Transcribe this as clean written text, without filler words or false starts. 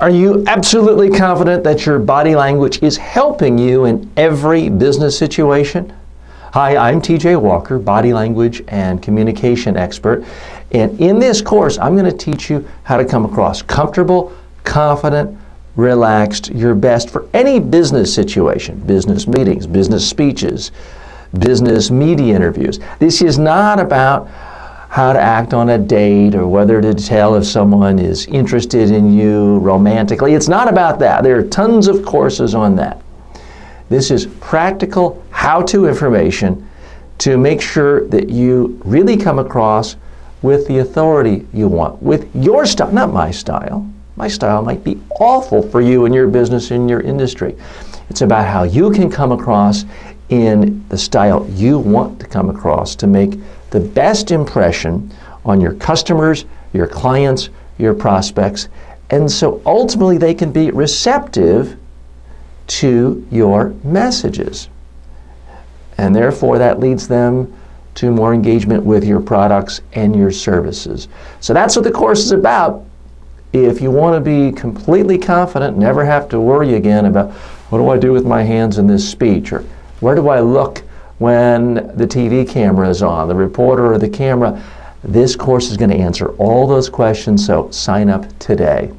Are you absolutely confident that your body language is helping you in every business situation? Hi, I'm TJ Walker, body language and communication expert. And in this course, I'm going to teach you how to come across comfortable, confident, relaxed, your best for any business situation, business meetings, business speeches, business media interviews. This is not about how to act on a date or whether to tell if someone is interested in you romantically. It's not about that. There are tons of courses on that. This is practical how-to information to make sure that you really come across with the authority you want, with your style, not my style. My style might be awful for you in your business, in your industry. It's about how you can come across in the style you want to come across to make the best impression on your customers, your clients, your prospects, and so ultimately they can be receptive to your messages. And therefore that leads them to more engagement with your products and your services. So that's what the course is about. If you want to be completely confident, never have to worry again about what do I do with my hands in this speech, or where do I look when the TV camera is on, the reporter or the camera, this course is going to answer all those questions, so sign up today.